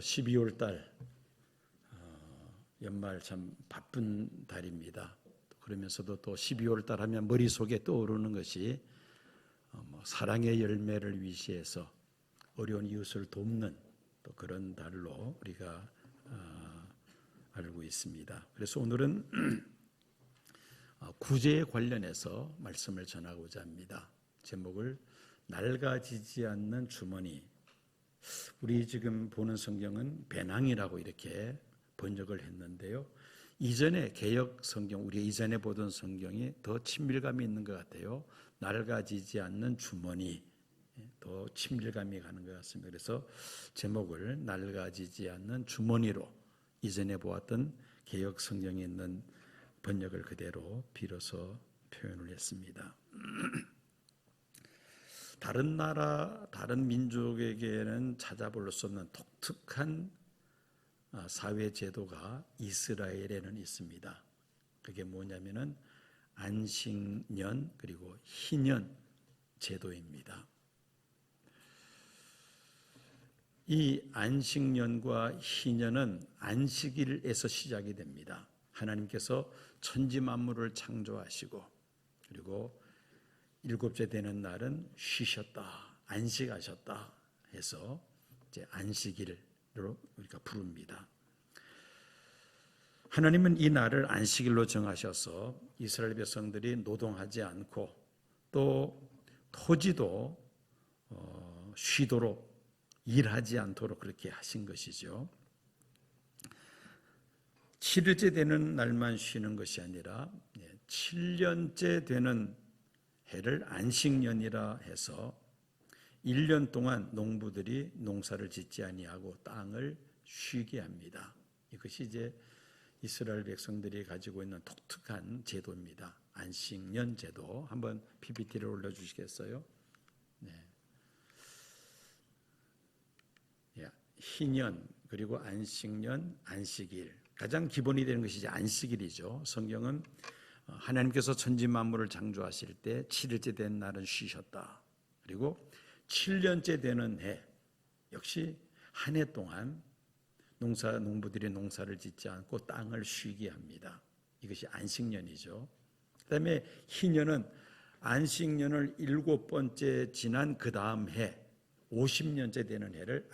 12월 달 연말 참 바쁜 달입니다. 그러면서도 또 12월 달 하면 머릿속에 떠오르는 것이 사랑의 열매를 위시해서 어려운 이웃을 돕는 또 그런 달로 우리가 알고 있습니다. 그래서 오늘은 구제에 관련해서 말씀을 전하고자 합니다. 제목을 낡아지지 않는 주머니. 우리 지금 보는 성경은 배낭이라고 이렇게 번역을 했는데요. 이전에 개역 성경, 우리 이전에 보던 성경이 더 친밀감이 있는 것 같아요. 낡아지지 않는 주머니, 더 친밀감이 가는 것 같습니다. 그래서 제목을 낡아지지 않는 주머니로 이전에 보았던 개역 성경에 있는 번역을 그대로 빌어서 표현을 했습니다. 다른 나라, 다른 민족에게는 찾아볼 수 없는 독특한 사회 제도가 이스라엘에는 있습니다. 그게 뭐냐면은 안식년 그리고 희년 제도입니다. 이 안식년과 희년은 안식일에서 시작이 됩니다. 하나님께서 천지 만물을 창조하시고 그리고 일곱째 되는 날은 쉬셨다, 안식하셨다 해서 이제 안식일로 우리가 부릅니다. 하나님은 이 날을 안식일로 정하셔서 이스라엘 백성들이 노동하지 않고 또 토지도 쉬도록 일하지 않도록 그렇게 하신 것이죠. 7일째 되는 날만 쉬는 것이 아니라 7년째 되는 해를 안식년이라 해서 1년 동안 농부들이 농사를 짓지 아니하고 땅을 쉬게 합니다. 이것이 이제 이스라엘 백성들이 가지고 있는 독특한 제도입니다. 안식년 제도. 한번 PPT를 올려주시겠어요? 네. 희년 그리고 안식년, 안식일. 가장 기본이 되는 것이 이제 안식일이죠. 성경은 하나님께서 천지 만물을 창조하실 때 7일째 된 날은 쉬셨다. 그리고 7년째 되는 해 역시 한 해 동안 농부들이 농사를 짓지 않고 땅을 쉬게 합니다. 이것이 안식년이죠. 그다음에 희년은 안식년을 7번째 지난 그 다음 해 50년째 되는 해를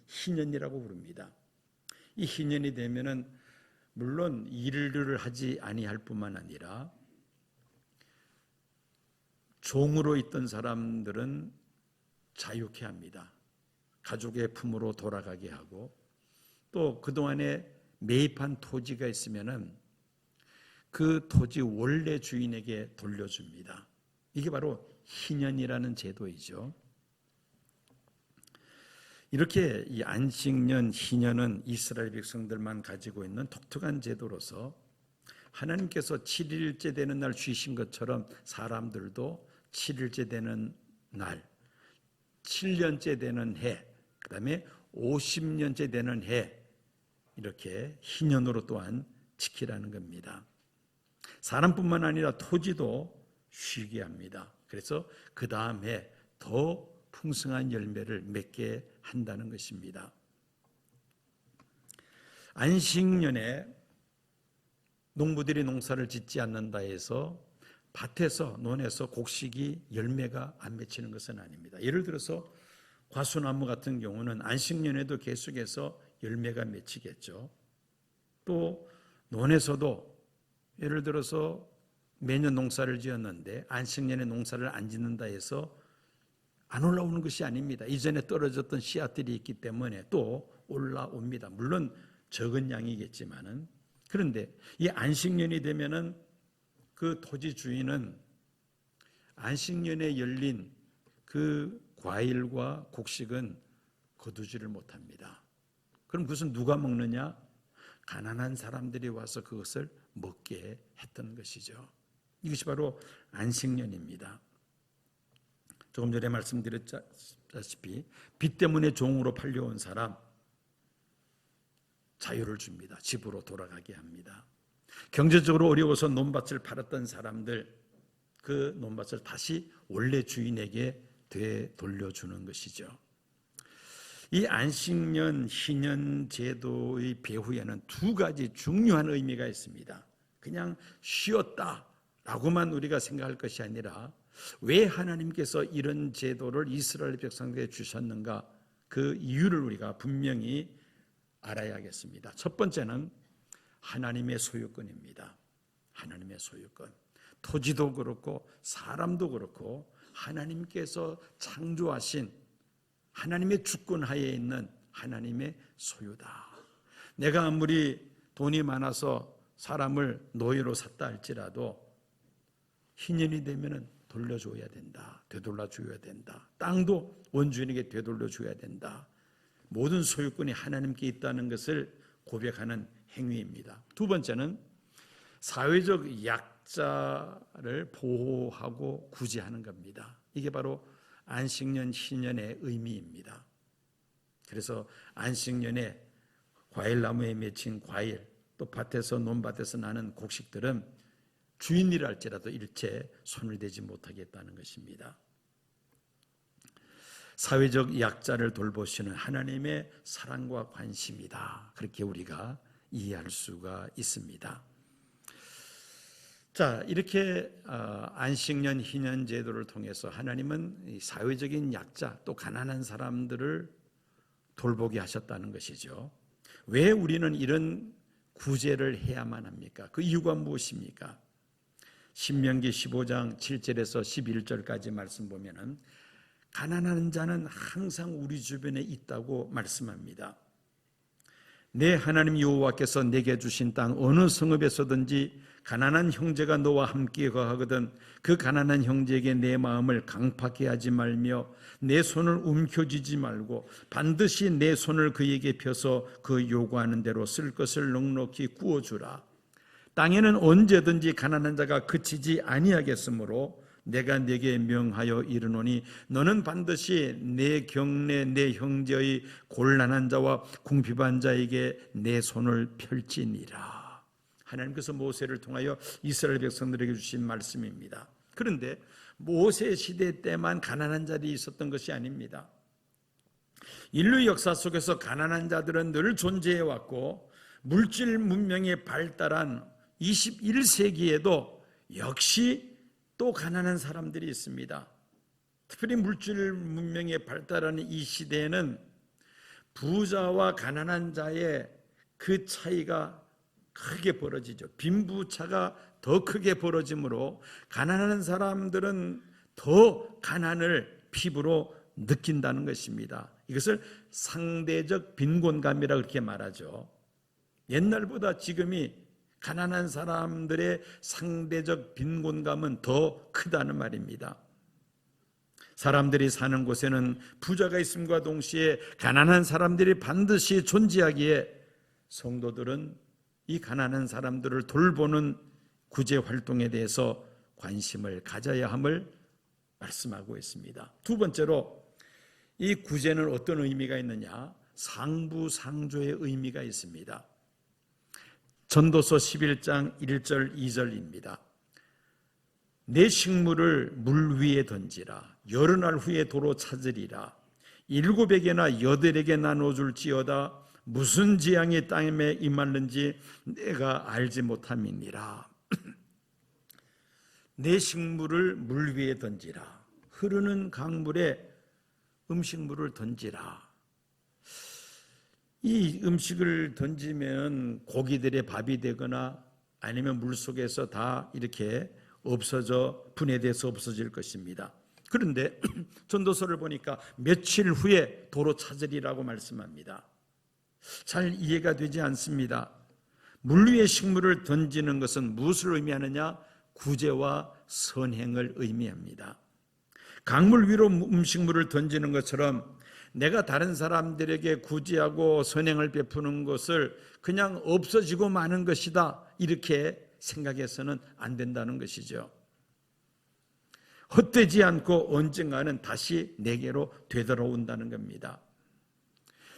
희년이라고 부릅니다. 이 희년이 되면은 물론 일을 하지 아니할 뿐만 아니라 종으로 있던 사람들은 자유케 합니다. 가족의 품으로 돌아가게 하고 또 그동안에 매입한 토지가 있으면은 그 토지 원래 주인에게 돌려줍니다. 이게 바로 희년이라는 제도이죠. 이렇게 이 안식년, 희년은 이스라엘 백성들만 가지고 있는 독특한 제도로서 하나님께서 7일째 되는 날 쉬신 것처럼 사람들도 7일째 되는 날, 7년째 되는 해, 그 다음에 50년째 되는 해 이렇게 희년으로 또한 지키라는 겁니다. 사람뿐만 아니라 토지도 쉬게 합니다. 그래서 그 다음 해 더 풍성한 열매를 맺게 한다는 것입니다. 안식년에 농부들이 농사를 짓지 않는다 해서 밭에서 논에서 곡식이 열매가 안 맺히는 것은 아닙니다. 예를 들어서 과수나무 같은 경우는 안식년에도 계속해서 열매가 맺히겠죠. 또 논에서도 예를 들어서 매년 농사를 지었는데 안식년에 농사를 안 짓는다 해서 안 올라오는 것이 아닙니다. 이전에 떨어졌던 씨앗들이 있기 때문에 또 올라옵니다. 물론 적은 양이겠지만은. 그런데 이 안식년이 되면은 그 토지 주인은 안식년에 열린 그 과일과 곡식은 거두지를 못합니다. 그럼 그것은 누가 먹느냐? 가난한 사람들이 와서 그것을 먹게 했던 것이죠. 이것이 바로 안식년입니다. 조금 전에 말씀드렸다시피 빚 때문에 종으로 팔려온 사람 자유를 줍니다. 집으로 돌아가게 합니다. 경제적으로 어려워서 논밭을 팔았던 사람들 그 논밭을 다시 원래 주인에게 되돌려주는 것이죠. 이 안식년 희년 제도의 배후에는 두 가지 중요한 의미가 있습니다. 그냥 쉬었다라고만 우리가 생각할 것이 아니라 왜 하나님께서 이런 제도를 이스라엘 백성들에게 주셨는가, 그 이유를 우리가 분명히 알아야겠습니다. 첫 번째는 하나님의 소유권입니다. 하나님의 소유권. 토지도 그렇고 사람도 그렇고 하나님께서 창조하신 하나님의 주권 하에 있는 하나님의 소유다. 내가 아무리 돈이 많아서 사람을 노예로 샀다 할지라도 희년이 되면은 돌려줘야 된다. 되돌려줘야 된다. 땅도 원주인에게 되돌려줘야 된다. 모든 소유권이 하나님께 있다는 것을 고백하는 행위입니다. 두 번째는 사회적 약자를 보호하고 구제하는 겁니다. 이게 바로 안식년 희년의 의미입니다. 그래서 안식년에 과일나무에 맺힌 과일, 또 밭에서 논밭에서 나는 곡식들은 주인이라 할지라도 일체 손을 대지 못하게 했다는 것입니다. 사회적 약자를 돌보시는 하나님의 사랑과 관심이다. 그렇게 우리가 이해할 수가 있습니다. 자, 이렇게 안식년 희년 제도를 통해서 하나님은 사회적인 약자, 또 가난한 사람들을 돌보게 하셨다는 것이죠. 왜 우리는 이런 구제를 해야만 합니까? 그 이유가 무엇입니까? 신명기 15장 7절에서 11절까지 말씀 보면은 가난한 자는 항상 우리 주변에 있다고 말씀합니다. 내 하나님 여호와께서 내게 주신 땅 어느 성읍에서든지 가난한 형제가 너와 함께 거하거든 그 가난한 형제에게 내 마음을 강팍해 하지 말며 내 손을 움켜쥐지 말고 반드시 내 손을 그에게 펴서 그 요구하는 대로 쓸 것을 넉넉히 구워주라. 땅에는 언제든지 가난한 자가 그치지 아니하겠으므로 내가 네게 명하여 이르노니 너는 반드시 내 경내 내 형제의 곤란한 자와 궁핍한 자에게 내 손을 펼지니라. 하나님께서 모세를 통하여 이스라엘 백성들에게 주신 말씀입니다. 그런데 모세 시대 때만 가난한 자들이 있었던 것이 아닙니다. 인류 역사 속에서 가난한 자들은 늘 존재해 왔고 물질 문명이 발달한 21세기에도 역시 또 가난한 사람들이 있습니다. 특별히 물질 문명이 발달하는 이 시대에는 부자와 가난한 자의 그 차이가 크게 벌어지죠. 빈부차가 더 크게 벌어지므로 가난한 사람들은 더 가난을 피부로 느낀다는 것입니다. 이것을 상대적 빈곤감이라 그렇게 말하죠. 옛날보다 지금이 가난한 사람들의 상대적 빈곤감은 더 크다는 말입니다. 사람들이 사는 곳에는 부자가 있음과 동시에 가난한 사람들이 반드시 존재하기에 성도들은 이 가난한 사람들을 돌보는 구제 활동에 대해서 관심을 가져야 함을 말씀하고 있습니다. 두 번째로 이 구제는 어떤 의미가 있느냐? 상부상조의 의미가 있습니다. 전도서 11장 1절 2절입니다. 내 식물을 물 위에 던지라. 여러 날 후에 도로 찾으리라. 7에게나 8에게 나눠줄지어다. 무슨 재앙이 땅에 임하는지 내가 알지 못함이니라. 내 식물을 물 위에 던지라. 흐르는 강물에 음식물을 던지라. 이 음식을 던지면 고기들의 밥이 되거나 아니면 물속에서 다 이렇게 없어져 분해돼서 없어질 것입니다. 그런데 전도서를 보니까 며칠 후에 도로 찾으리라고 말씀합니다. 잘 이해가 되지 않습니다. 물 위에 식물을 던지는 것은 무엇을 의미하느냐? 구제와 선행을 의미합니다. 강물 위로 음식물을 던지는 것처럼 내가 다른 사람들에게 구제하고 선행을 베푸는 것을 그냥 없어지고 마는 것이다, 이렇게 생각해서는 안 된다는 것이죠. 헛되지 않고 언젠가는 다시 내게로 되돌아온다는 겁니다.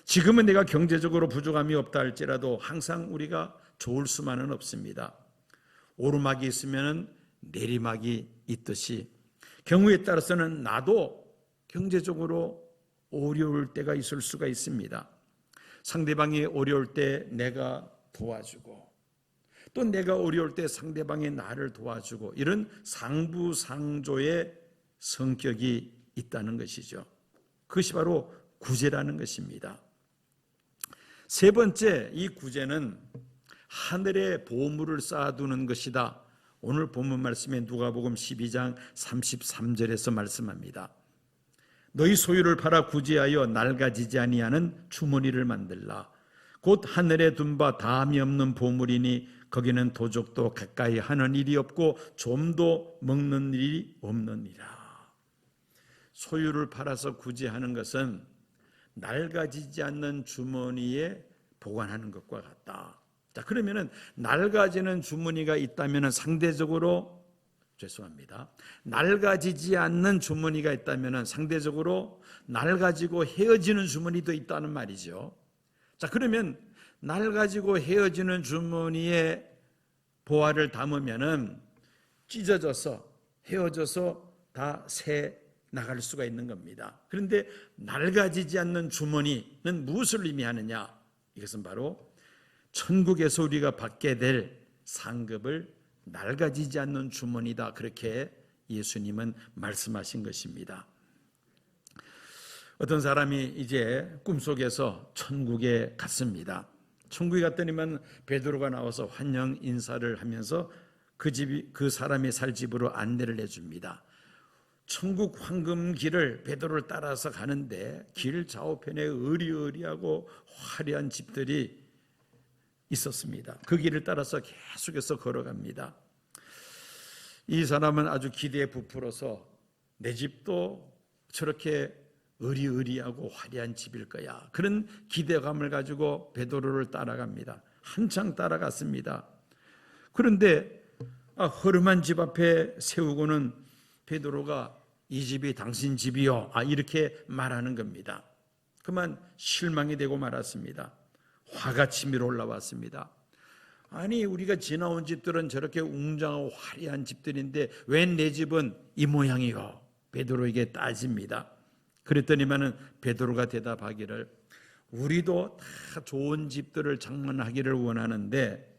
지금은 내가 경제적으로 부족함이 없다 할지라도 항상 우리가 좋을 수만은 없습니다. 오르막이 있으면 내리막이 있듯이 경우에 따라서는 나도 경제적으로 어려울 때가 있을 수가 있습니다. 상대방이 어려울 때 내가 도와주고 또 내가 어려울 때 상대방이 나를 도와주고 이런 상부상조의 성격이 있다는 것이죠. 그것이 바로 구제라는 것입니다. 세 번째, 이 구제는 하늘에 보물을 쌓아두는 것이다. 오늘 본문 말씀에 누가복음 12장 33절에서 말씀합니다. 너희 소유를 팔아 구제하여 낡아지지 아니하는 주머니를 만들라. 곧 하늘에 둔 바 다함이 없는 보물이니 거기는 도적도 가까이 하는 일이 없고 좀도 먹는 일이 없느니라. 소유를 팔아서 구제하는 것은 낡아지지 않는 주머니에 보관하는 것과 같다. 자, 그러면은 낡아지는 주머니가 있다면 상대적으로 낡아지지 않는 주머니가 있다면 상대적으로 낡아지고 헤어지는 주머니도 있다는 말이죠. 자, 그러면 낡아지고 헤어지는 주머니에 보화를 담으면은 찢어져서 헤어져서 다 새 나갈 수가 있는 겁니다. 그런데 낡아지지 않는 주머니는 무엇을 의미하느냐? 이것은 바로 천국에서 우리가 받게 될 상급을 낡아지지 않는 주머니다. 그렇게 예수님은 말씀하신 것입니다. 어떤 사람이 이제 꿈속에서 천국에 갔습니다. 천국에 갔더니만 베드로가 나와서 환영 인사를 하면서 그 사람이 살 집으로 안내를 해줍니다. 천국 황금길을 베드로를 따라서 가는데 길 좌우편에 의리의리하고 화려한 집들이 있었습니다. 그 길을 따라서 계속해서 걸어갑니다. 이 사람은 아주 기대에 부풀어서 내 집도 저렇게 의리의리하고 화려한 집일 거야. 그런 기대감을 가지고 베드로를 따라갑니다. 한창 따라갔습니다. 그런데 허름한 집 앞에 세우고는 베드로가 이 집이 당신 집이요. 이렇게 말하는 겁니다. 그만 실망이 되고 말았습니다. 화가 치밀어 올라왔습니다. 아니, 우리가 지나온 집들은 저렇게 웅장하고 화려한 집들인데 왜 내 집은 이 모양이요? 베드로에게 따집니다. 그랬더니만은 베드로가 대답하기를 우리도 다 좋은 집들을 장만하기를 원하는데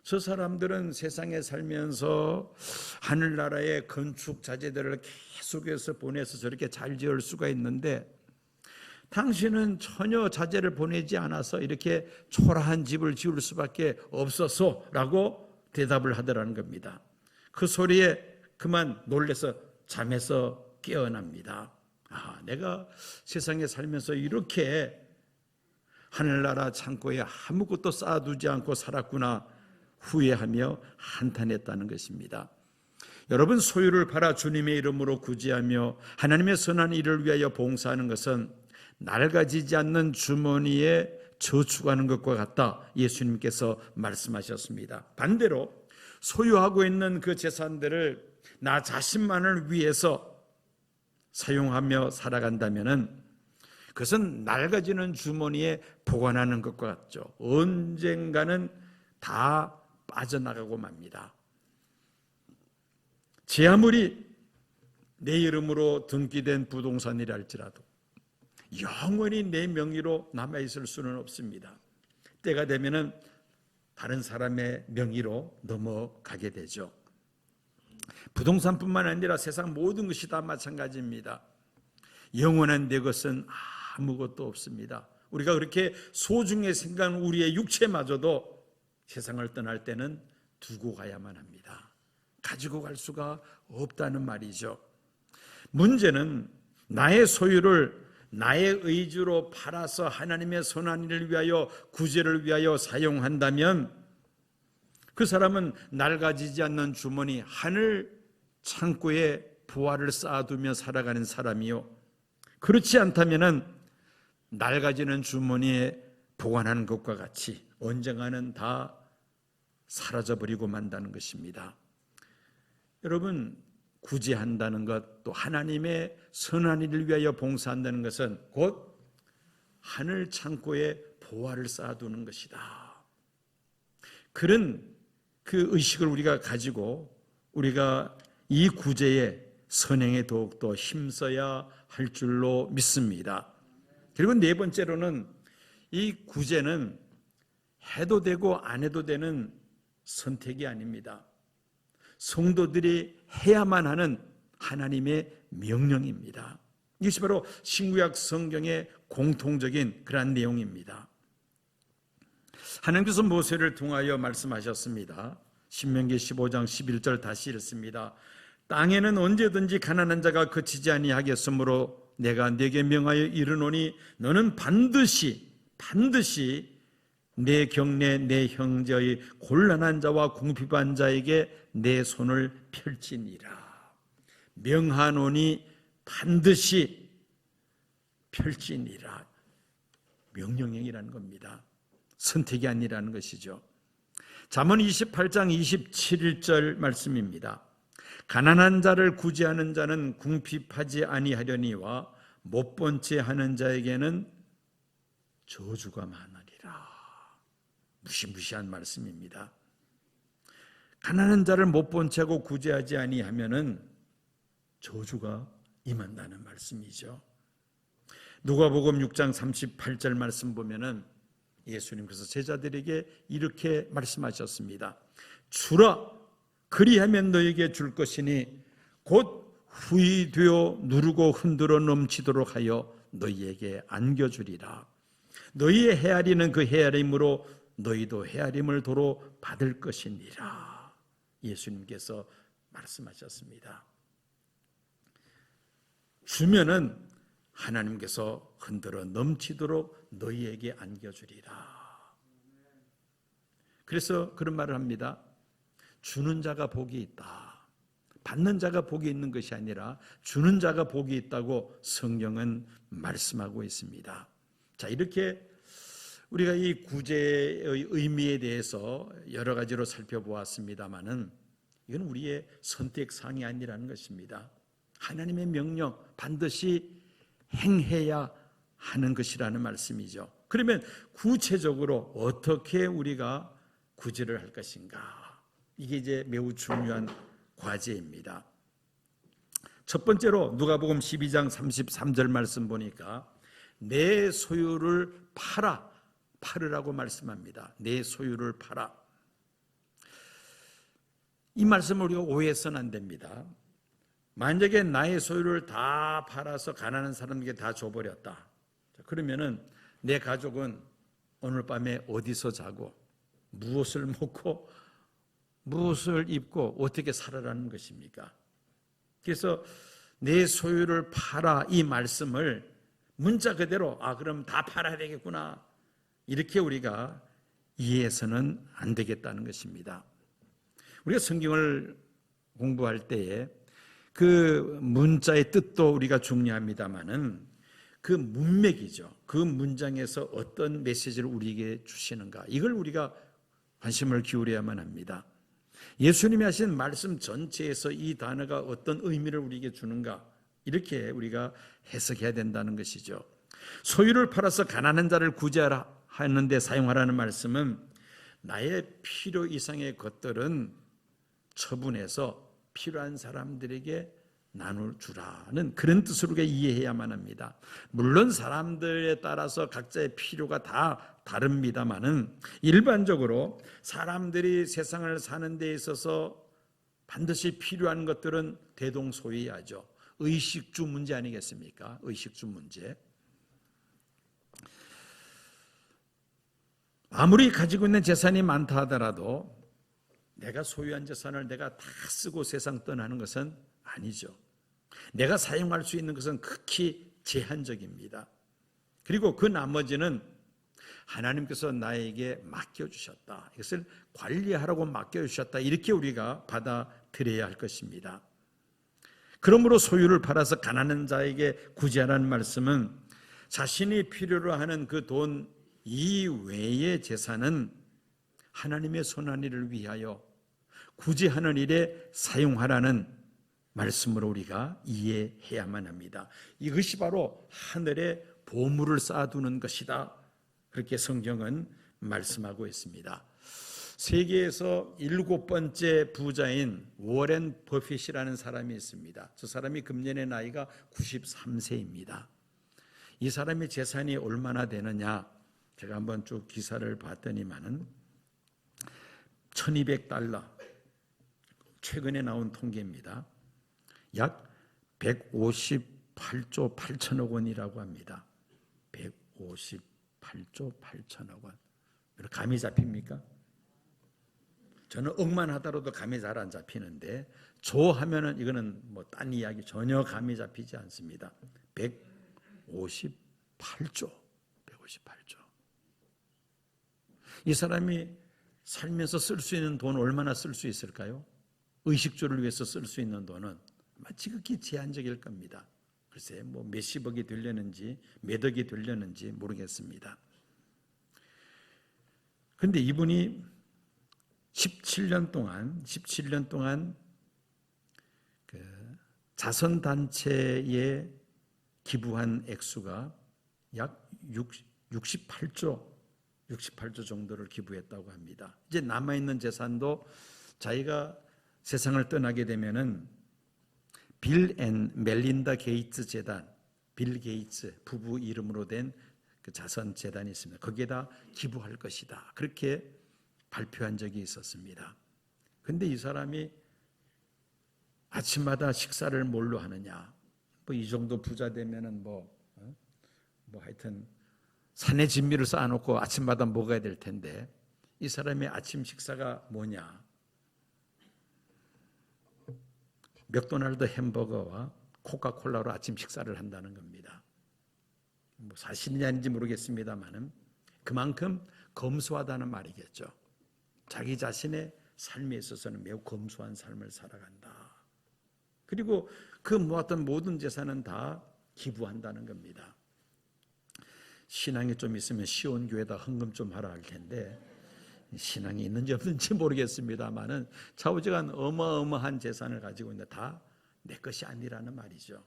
저 사람들은 세상에 살면서 하늘나라의 건축 자재들을 계속해서 보내서 저렇게 잘 지을 수가 있는데 당신은 전혀 자재를 보내지 않아서 이렇게 초라한 집을 지을 수밖에 없어서 라고 대답을 하더라는 겁니다. 그 소리에 그만 놀라서 잠에서 깨어납니다. 내가 세상에 살면서 이렇게 하늘나라 창고에 아무것도 쌓아두지 않고 살았구나 후회하며 한탄했다는 것입니다. 여러분, 소유를 팔아 주님의 이름으로 구제하며 하나님의 선한 일을 위하여 봉사하는 것은 낡아지지 않는 주머니에 저축하는 것과 같다. 예수님께서 말씀하셨습니다. 반대로 소유하고 있는 그 재산들을 나 자신만을 위해서 사용하며 살아간다면 그것은 낡아지는 주머니에 보관하는 것과 같죠. 언젠가는 다 빠져나가고 맙니다. 제 아무리 내 이름으로 등기된 부동산이라 할지라도 영원히 내 명의로 남아있을 수는 없습니다. 때가 되면은 다른 사람의 명의로 넘어가게 되죠. 부동산뿐만 아니라 세상 모든 것이 다 마찬가지입니다. 영원한 내 것은 아무것도 없습니다. 우리가 그렇게 소중히 생각하는 우리의 육체마저도 세상을 떠날 때는 두고 가야만 합니다. 가지고 갈 수가 없다는 말이죠. 문제는 나의 소유를 나의 의지로 팔아서 하나님의 선한 일을 위하여 구제를 위하여 사용한다면 그 사람은 낡아지지 않는 주머니 하늘 창고에 부활을 쌓아두며 살아가는 사람이요, 그렇지 않다면 낡아지는 주머니에 보관하는 것과 같이 언젠가는 다 사라져버리고 만다는 것입니다. 여러분, 구제한다는 것, 또 하나님의 선한 일을 위하여 봉사한다는 것은 곧 하늘 창고에 보화를 쌓아두는 것이다. 그런 그 의식을 우리가 가지고 우리가 이 구제에 선행에 더욱더 힘써야 할 줄로 믿습니다. 그리고 네 번째로는 이 구제는 해도 되고 안 해도 되는 선택이 아닙니다. 성도들이 해야만 하는 하나님의 명령입니다. 이것이 바로 신구약 성경의 공통적인 그러한 내용입니다. 하나님께서 모세를 통하여 말씀하셨습니다. 신명기 15장 11절 다시 읽습니다. 땅에는 언제든지 가난한 자가 그치지 아니하겠으므로 내가 네게 명하여 이르노니 너는 반드시 내 경내 내 형제의 곤란한 자와 궁핍한 자에게 내 손을 펼치니라. 명하노니 반드시 펼치니라. 명령형이라는 겁니다. 선택이 아니라는 것이죠. 잠언 28장 27절 말씀입니다. 가난한 자를 구제하는 자는 궁핍하지 아니하려니와 못 본 채 하는 자에게는 저주가 많으리라. 무시무시한 말씀입니다. 가난한 자를 못 본 채하고 구제하지 아니하면은 저주가 임한다는 말씀이죠. 누가복음 6장 38절 말씀 보면은 예수님께서 제자들에게 이렇게 말씀하셨습니다. 주라, 그리하면 너에게 줄 것이니 곧 후이되어 누르고 흔들어 넘치도록 하여 너희에게 안겨주리라. 너희의 헤아리는 그 헤아림으로 너희도 헤아림을 도로 받을 것이니라. 예수님께서 말씀하셨습니다. 주면은 하나님께서 흔들어 넘치도록 너희에게 안겨주리라. 그래서 그런 말을 합니다. 주는 자가 복이 있다. 받는 자가 복이 있는 것이 아니라 주는 자가 복이 있다고 성경은 말씀하고 있습니다. 자, 이렇게 우리가 이 구제의 의미에 대해서 여러 가지로 살펴보았습니다마는 이건 우리의 선택사항이 아니라는 것입니다. 하나님의 명령 반드시 행해야 하는 것이라는 말씀이죠. 그러면 구체적으로 어떻게 우리가 구제를 할 것인가? 이게 이제 매우 중요한 과제입니다. 첫 번째로 누가복음 12장 33절 말씀 보니까 내 소유를 팔으라고 말씀합니다. 내 소유를 팔아. 이 말씀을 우리가 오해해서는 안 됩니다. 만약에 나의 소유를 다 팔아서 가난한 사람에게 다 줘버렸다. 그러면은 내 가족은 오늘 밤에 어디서 자고 무엇을 먹고 무엇을 입고 어떻게 살아라는 것입니까? 그래서 내 소유를 팔아 이 말씀을 문자 그대로 그럼 다 팔아야 되겠구나 이렇게 우리가 이해해서는 안 되겠다는 것입니다. 우리가 성경을 공부할 때에 그 문자의 뜻도 우리가 중요합니다마는 그 문맥이죠. 그 문장에서 어떤 메시지를 우리에게 주시는가 이걸 우리가 관심을 기울여야만 합니다. 예수님이 하신 말씀 전체에서 이 단어가 어떤 의미를 우리에게 주는가 이렇게 우리가 해석해야 된다는 것이죠. 소유를 팔아서 가난한 자를 구제하는 데 사용하라는 말씀은 나의 필요 이상의 것들은 처분해서 필요한 사람들에게 나눌 주라는 그런 뜻으로 이해해야만 합니다. 물론 사람들에 따라서 각자의 필요가 다 다릅니다마는 일반적으로 사람들이 세상을 사는 데 있어서 반드시 필요한 것들은 대동소이하죠. 의식주 문제 아니겠습니까? 의식주 문제. 아무리 가지고 있는 재산이 많다 하더라도 내가 소유한 재산을 내가 다 쓰고 세상 떠나는 것은 아니죠. 내가 사용할 수 있는 것은 극히 제한적입니다. 그리고 그 나머지는 하나님께서 나에게 맡겨주셨다. 이것을 관리하라고 맡겨주셨다. 이렇게 우리가 받아들여야 할 것입니다. 그러므로 소유를 팔아서 가난한 자에게 구제하라는 말씀은 자신이 필요로 하는 그 돈 이외의 재산은 하나님의 손안일을 위하여 구제하는 일에 사용하라는 말씀으로 우리가 이해해야만 합니다. 이것이 바로 하늘에 보물을 쌓아두는 것이다. 그렇게 성경은 말씀하고 있습니다. 세계에서 7번째 부자인 워렌 버핏이라는 사람이 있습니다. 저 사람이 금년의 나이가 93세입니다. 이 사람의 재산이 얼마나 되느냐, 제가 한번 쭉 기사를 봤더니만은 $1200, 최근에 나온 통계입니다. 약 158조 8천억 원이라고 합니다. 158조 8천억 원. 감이 잡힙니까? 저는 억만 하더라도 감이 잘 안 잡히는데 조 하면은 이거는 뭐 딴 이야기, 전혀 감이 잡히지 않습니다. 158조. 이 사람이 살면서 쓸 수 있는 돈 얼마나 쓸 수 있을까요? 의식주를 위해서 쓸 수 있는 돈은 지극히 제한적일 겁니다. 글쎄 뭐 몇십억이 되려는지 몇억이 되려는지 모르겠습니다. 그런데 이분이 17년 동안 그 자선단체에 기부한 액수가 약 68조 정도를 기부했다고 합니다. 이제 남아있는 재산도 자기가 세상을 떠나게 되면은 빌 앤 멜린다 게이츠 재단, 빌 게이츠 부부 이름으로 된 그 자선 재단이 있습니다. 거기에다 기부할 것이다. 그렇게 발표한 적이 있었습니다. 그런데 이 사람이 아침마다 식사를 뭘로 하느냐? 뭐 이 정도 부자 되면은 뭐 하여튼 산의 진미를 쌓아놓고 아침마다 먹어야 될 텐데 이 사람의 아침 식사가 뭐냐? 맥도날드 햄버거와 코카콜라로 아침 식사를 한다는 겁니다. 뭐 사실인지 아닌지 모르겠습니다만은 그만큼 검소하다는 말이겠죠. 자기 자신의 삶에 있어서는 매우 검소한 삶을 살아간다. 그리고 그 모았던 모든 재산은 다 기부한다는 겁니다. 신앙이 좀 있으면 시온교회에다 헌금 좀 하라 할 텐데 신앙이 있는지 없는지 모르겠습니다만은 좌우지간 어마어마한 재산을 가지고 있는데 다 내 것이 아니라는 말이죠.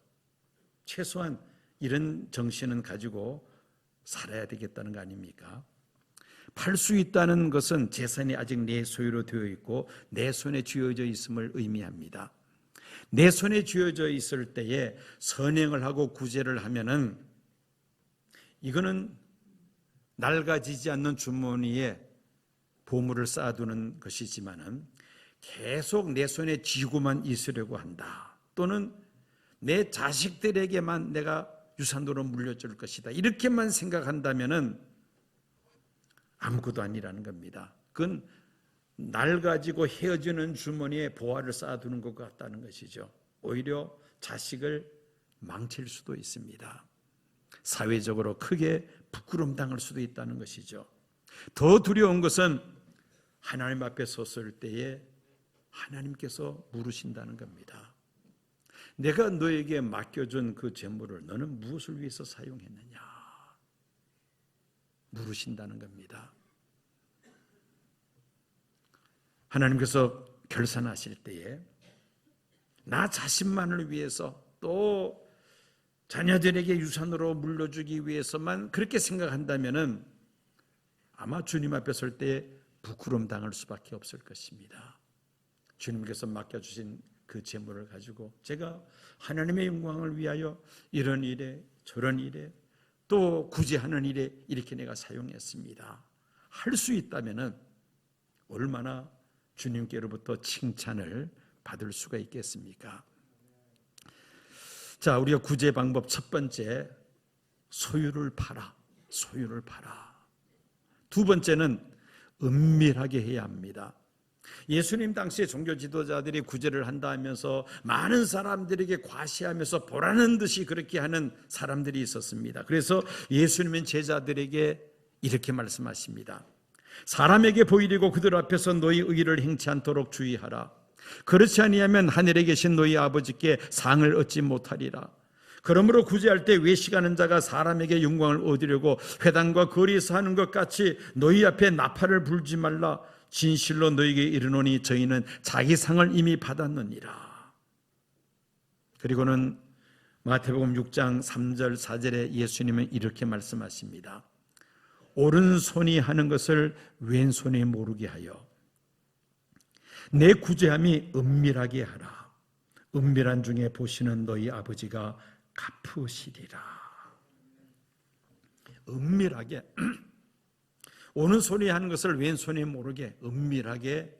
최소한 이런 정신은 가지고 살아야 되겠다는 거 아닙니까? 팔 수 있다는 것은 재산이 아직 내 소유로 되어 있고 내 손에 쥐어져 있음을 의미합니다. 내 손에 쥐어져 있을 때에 선행을 하고 구제를 하면은 이거는 낡아지지 않는 주머니에 보물을 쌓아두는 것이지만은 계속 내 손에 쥐고만 있으려고 한다. 또는 내 자식들에게만 내가 유산으로 물려줄 것이다. 이렇게만 생각한다면은 아무것도 아니라는 겁니다. 그건 낡아지고 헤어지는 주머니에 보화를 쌓아두는 것 같다는 것이죠. 오히려 자식을 망칠 수도 있습니다. 사회적으로 크게 부끄럼당할 수도 있다는 것이죠. 더 두려운 것은 하나님 앞에 섰을 때에 하나님께서 물으신다는 겁니다. 내가 너에게 맡겨준 그 재물을 너는 무엇을 위해서 사용했느냐? 물으신다는 겁니다. 하나님께서 결산하실 때에 나 자신만을 위해서 또 자녀들에게 유산으로 물려주기 위해서만 그렇게 생각한다면은 아마 주님 앞에 설 때 부끄럼 당할 수밖에 없을 것입니다. 주님께서 맡겨주신 그 재물을 가지고 제가 하나님의 영광을 위하여 이런 일에 저런 일에 또 구제하는 일에 이렇게 내가 사용했습니다. 할 수 있다면은 얼마나 주님께로부터 칭찬을 받을 수가 있겠습니까? 자, 우리가 구제 방법 첫 번째, 소유를 팔아. 두 번째는 은밀하게 해야 합니다. 예수님 당시에 종교 지도자들이 구제를 한다 하면서 많은 사람들에게 과시하면서 보라는 듯이 그렇게 하는 사람들이 있었습니다. 그래서 예수님은 제자들에게 이렇게 말씀하십니다. 사람에게 보이려고 그들 앞에서 너희 의를 행치 않도록 주의하라. 그렇지 아니하면 하늘에 계신 너희 아버지께 상을 얻지 못하리라. 그러므로 구제할 때 외식하는 자가 사람에게 영광을 얻으려고 회당과 거리에서 하는 것 같이 너희 앞에 나팔을 불지 말라. 진실로 너희에게 이르노니 저희는 자기 상을 이미 받았느니라. 그리고는 마태복음 6장 3절 4절에 예수님은 이렇게 말씀하십니다. 오른손이 하는 것을 왼손이 모르게 하여 내 구제함이 은밀하게 하라. 은밀한 중에 보시는 너희 아버지가 갚으시리라. 은밀하게 오는 손이 하는 것을 왼손이 모르게 은밀하게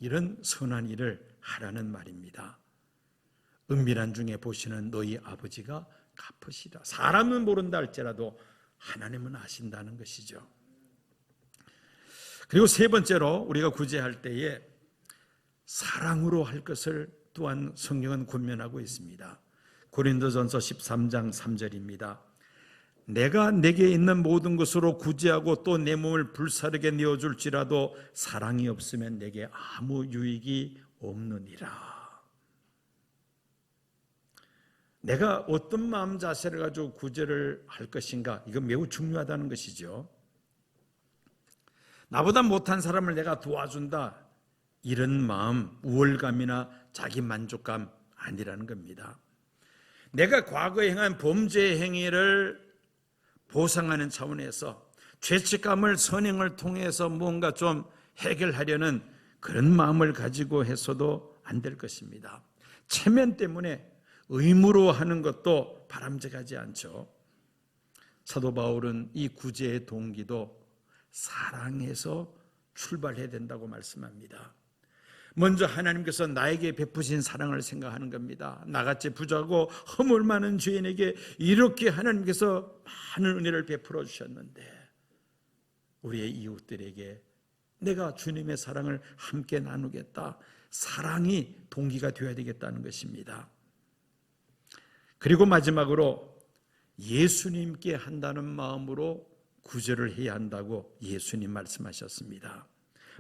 이런 선한 일을 하라는 말입니다. 은밀한 중에 보시는 너희 아버지가 갚으시라. 사람은 모른다 할지라도 하나님은 아신다는 것이죠. 그리고 세 번째로 우리가 구제할 때에 사랑으로 할 것을 또한 성경은 권면하고 있습니다. 고린도전서 13장 3절입니다. 내가 내게 있는 모든 것으로 구제하고 또 내 몸을 불사르게 내어줄지라도 사랑이 없으면 내게 아무 유익이 없느니라. 내가 어떤 마음 자세를 가지고 구제를 할 것인가, 이건 매우 중요하다는 것이죠. 나보다 못한 사람을 내가 도와준다, 이런 마음, 우월감이나 자기 만족감 아니라는 겁니다. 내가 과거에 행한 범죄 행위를 보상하는 차원에서 죄책감을 선행을 통해서 뭔가 좀 해결하려는 그런 마음을 가지고 해서도 안 될 것입니다. 체면 때문에 의무로 하는 것도 바람직하지 않죠. 사도 바울은 이 구제의 동기도 사랑에서 출발해야 된다고 말씀합니다. 먼저 하나님께서 나에게 베푸신 사랑을 생각하는 겁니다. 나같이 부자고 허물 많은 죄인에게 이렇게 하나님께서 많은 은혜를 베풀어 주셨는데 우리의 이웃들에게 내가 주님의 사랑을 함께 나누겠다, 사랑이 동기가 되어야 되겠다는 것입니다. 그리고 마지막으로 예수님께 한다는 마음으로 구제를 해야 한다고 예수님 말씀하셨습니다.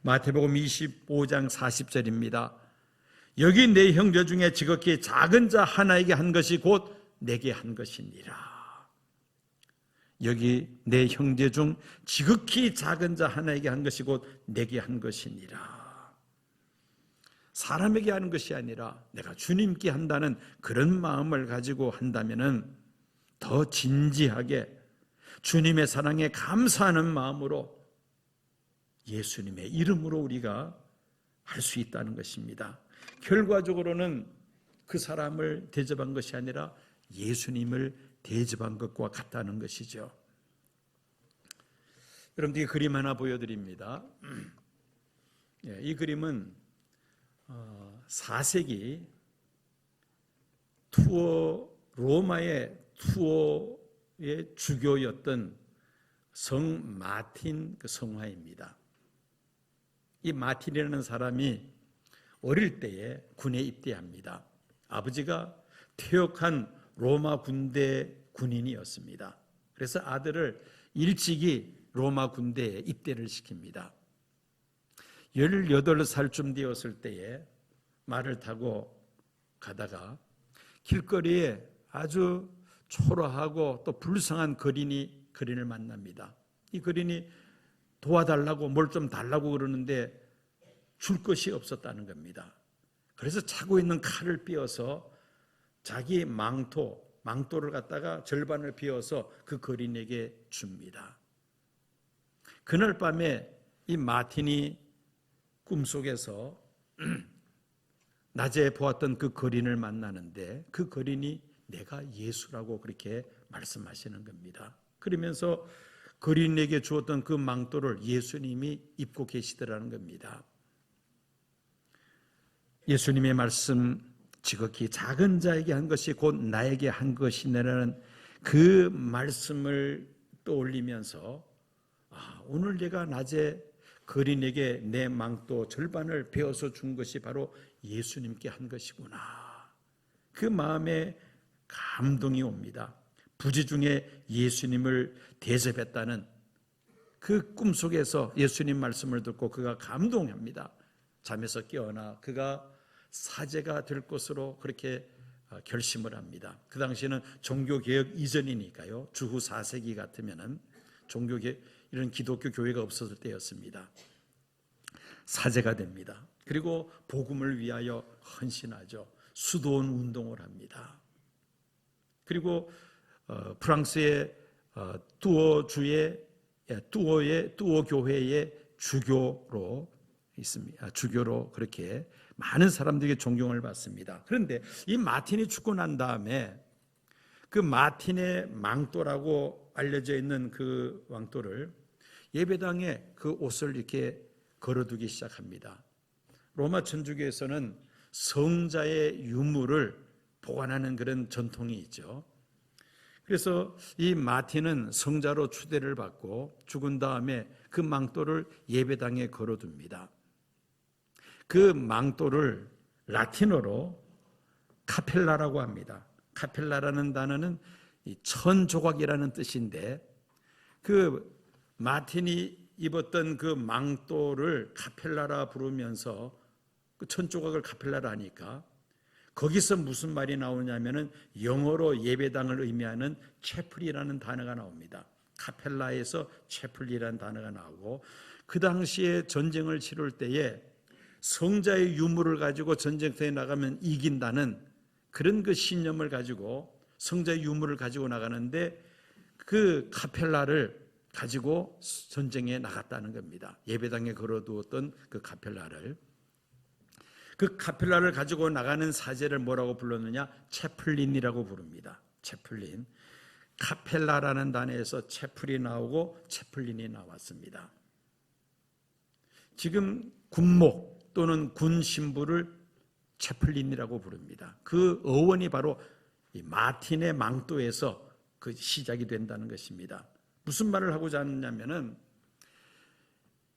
마태복음 25장 40절입니다. 여기 내 형제 중에 지극히 작은 자 하나에게 한 것이 곧 내게 한 것이니라. 여기 내 형제 중 지극히 작은 자 하나에게 한 것이 곧 내게 한 것이니라. 사람에게 하는 것이 아니라 내가 주님께 한다는 그런 마음을 가지고 한다면은 더 진지하게 주님의 사랑에 감사하는 마음으로 예수님의 이름으로 우리가 할 수 있다는 것입니다. 결과적으로는 그 사람을 대접한 것이 아니라 예수님을 대접한 것과 같다는 것이죠. 여러분들이 그림 하나 보여드립니다. 이 그림은 4세기 로마의 투어의 주교였던 성 마틴 그 성화입니다. 이 마틴이라는 사람이 어릴 때에 군에 입대합니다. 아버지가 퇴역한 로마 군대 군인이었습니다. 그래서 아들을 일찍이 로마 군대에 입대를 시킵니다. 18살쯤 되었을 때에 말을 타고 가다가 길거리에 아주 초라하고 또 불쌍한 거린을 만납니다. 이 거린이 도와달라고 뭘 좀 달라고 그러는데 줄 것이 없었다는 겁니다. 그래서 차고 있는 칼을 삐어서 자기 망토를 갖다가 절반을 비워서 그 거린에게 줍니다. 그날 밤에 이 마틴이 꿈속에서 낮에 보았던 그 거린을 만나는데 그 거린이 내가 예수라고 그렇게 말씀하시는 겁니다. 그러면서 거린에게 주었던 그 망토를 예수님이 입고 계시더라는 겁니다. 예수님의 말씀, 지극히 작은 자에게 한 것이 곧 나에게 한 것이라는 그 말씀을 떠올리면서 오늘 내가 낮에 거린에게 내 망토 절반을 베어서 준 것이 바로 예수님께 한 것이구나. 그 마음에 감동이 옵니다. 부지 중에 예수님을 대접했다는 그 꿈속에서 예수님 말씀을 듣고 그가 감동합니다. 잠에서 깨어나 그가 사제가 될 것으로 그렇게 결심을 합니다. 그 당시에는 종교개혁 이전이니까요. 주후 4세기 같으면은 종교개혁 이런 기독교 교회가 없었을 때였습니다. 사제가 됩니다. 그리고 복음을 위하여 헌신하죠. 수도원 운동을 합니다. 그리고 프랑스의 뚜어 교회의 주교로 있습니다. 주교로 그렇게 많은 사람들에게 존경을 받습니다. 그런데 이 마틴이 죽고 난 다음에 그 마틴의 망토라고 알려져 있는 그 왕토를 예배당에 그 옷을 이렇게 걸어두기 시작합니다. 로마 천주교에서는 성자의 유물을 보관하는 그런 전통이 있죠. 그래서 이 마틴은 성자로 추대를 받고 죽은 다음에 그 망토를 예배당에 걸어둡니다. 그 망토를 라틴어로 카펠라라고 합니다. 카펠라라는 단어는 천조각이라는 뜻인데 그 마틴이 입었던 그 망토를 카펠라라 부르면서 그 천조각을 카펠라라 하니까 거기서 무슨 말이 나오냐면은 영어로 예배당을 의미하는 채플이라는 단어가 나옵니다. 카펠라에서 채플이라는 단어가 나오고 그 당시에 전쟁을 치를 때에 성자의 유물을 가지고 전쟁터에 나가면 이긴다는 그런 그 신념을 가지고 성자의 유물을 가지고 나가는데 그 카펠라를 가지고 전쟁에 나갔다는 겁니다. 예배당에 걸어두었던 그 카펠라를. 그 카펠라를 가지고 나가는 사제를 뭐라고 불렀느냐? 채플린이라고 부릅니다. 채플린. 카펠라라는 단어에서 채플이 나오고 채플린이 나왔습니다. 지금 군목 또는 군 신부를 채플린이라고 부릅니다. 그 어원이 바로 이 마틴의 망토에서 그 시작이 된다는 것입니다. 무슨 말을 하고자 하느냐면은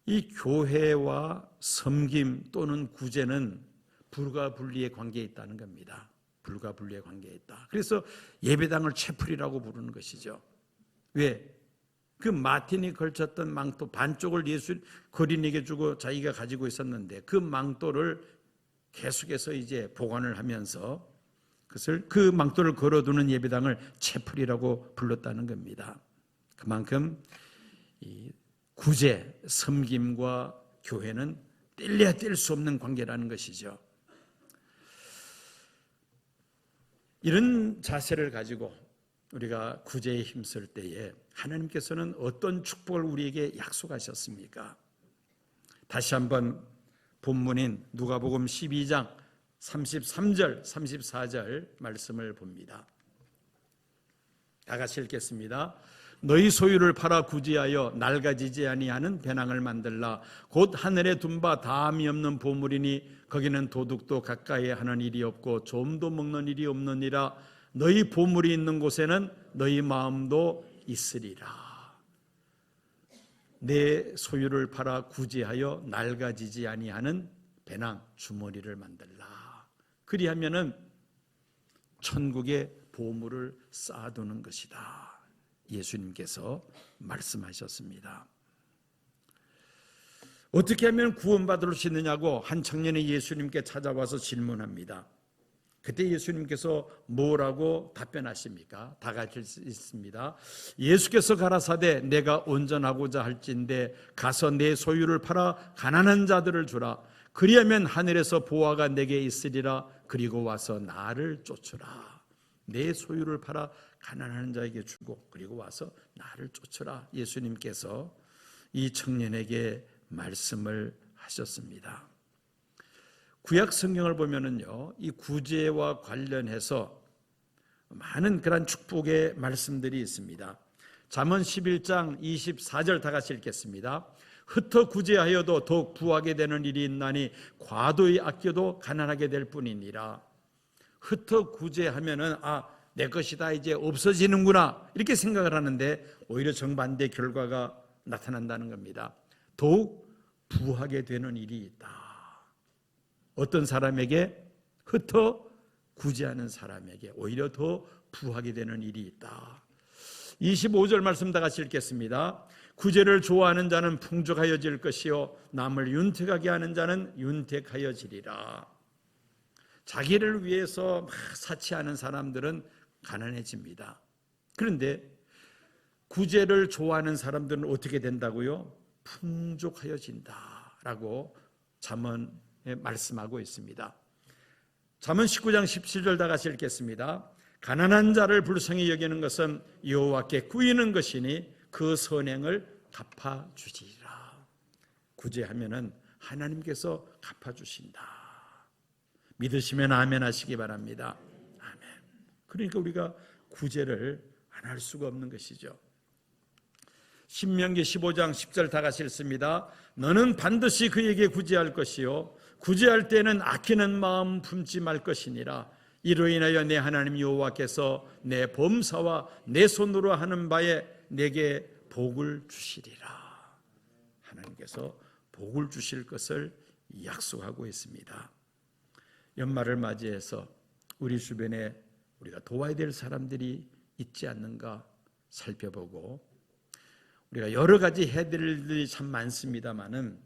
이 교회와 섬김 또는 구제는 불가분리의 관계에 있다는 겁니다. 불가분리의 관계에 있다. 그래서 예배당을 채플이라고 부르는 것이죠. 왜? 그 마틴이 걸쳤던 망토 반쪽을 예수 거린에게 주고 자기가 가지고 있었는데 그 망토를 계속해서 이제 보관을 하면서 그것을 그 망토를 걸어두는 예배당을 채플이라고 불렀다는 겁니다. 그만큼 이 구제, 섬김과 교회는 뗄래야 뗄 수 없는 관계라는 것이죠. 이런 자세를 가지고 우리가 구제에 힘쓸 때에 하나님께서는 어떤 축복을 우리에게 약속하셨습니까? 다시 한번 본문인 누가복음 12장 33절, 34절 말씀을 봅니다. 다 같이 읽겠습니다. 너희 소유를 팔아 구제하여 낡아지지 아니하는 배낭을 만들라. 곧 하늘에 둔 바 다함이 없는 보물이니 거기는 도둑도 가까이 하는 일이 없고 좀도 먹는 일이 없느니라. 너희 보물이 있는 곳에는 너희 마음도 있으리라. 내 소유를 팔아 구제하여 낡아지지 아니하는 배낭 주머니를 만들라. 그리하면은 천국의 보물을 쌓아두는 것이다. 예수님께서 말씀하셨습니다. 어떻게 하면 구원받을 수 있느냐고 한 청년이 예수님께 찾아와서 질문합니다. 그때 예수님께서 뭐라고 답변하십니까? 다 같이 있습니다. 예수께서 가라사대 내가 온전하고자 할진대 가서 내 소유를 팔아 가난한 자들을 주라. 그리하면 하늘에서 보화가 내게 있으리라. 그리고 와서 나를 쫓으라. 내 소유를 팔아 가난한 자에게 주고 그리고 와서 나를 쫓으라. 예수님께서 이 청년에게 말씀을 하셨습니다. 구약 성경을 보면은요, 이 구제와 관련해서 많은 그런 축복의 말씀들이 있습니다. 잠언 11장 24절 다 같이 읽겠습니다. 흩어 구제하여도 더욱 부하게 되는 일이 있나니 과도히 아껴도 가난하게 될 뿐이니라. 흩어 구제하면은 내 것이 다 이제 없어지는구나 이렇게 생각을 하는데 오히려 정반대 결과가 나타난다는 겁니다. 더욱 부하게 되는 일이 있다. 어떤 사람에게 흩어 구제하는 사람에게 오히려 더 부하게 되는 일이 있다. 25절 말씀 다 같이 읽겠습니다. 구제를 좋아하는 자는 풍족하여질 것이요 남을 윤택하게 하는 자는 윤택하여지리라. 자기를 위해서 막 사치하는 사람들은 가난해집니다. 그런데 구제를 좋아하는 사람들은 어떻게 된다고요? 풍족하여진다라고 잠언에 말씀하고 있습니다. 잠언 19장 17절 다 같이 읽겠습니다. 가난한 자를 불쌍히 여기는 것은 여호와께 구이는 것이니 그 선행을 갚아주리라. 구제하면은 하나님께서 갚아주신다. 믿으시면 아멘 하시기 바랍니다. 아멘. 그러니까 우리가 구제를 안 할 수가 없는 것이죠. 신명기 15장 10절 다 같이 읽습니다. 너는 반드시 그에게 구제할 것이요 구제할 때는 아끼는 마음 품지 말 것이니라. 이로 인하여 내 하나님 여호와께서 내 범사와 내 손으로 하는 바에 내게 복을 주시리라. 하나님께서 복을 주실 것을 약속하고 있습니다. 연말을 맞이해서 우리 주변에 우리가 도와야 될 사람들이 있지 않는가 살펴보고, 우리가 여러 가지 해야 될 일들이 참 많습니다만은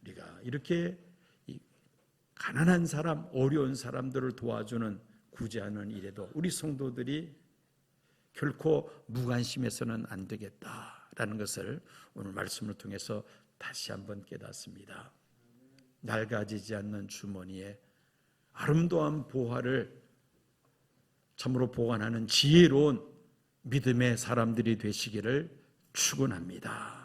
우리가 이렇게 가난한 사람, 어려운 사람들을 도와주는 구제하는 일에도 우리 성도들이 결코 무관심해서는 안 되겠다라는 것을 오늘 말씀을 통해서 다시 한번 깨닫습니다. 낡아지지 않는 주머니에 아름다운 보화를 참으로 보관하는 지혜로운 믿음의 사람들이 되시기를 축원합니다.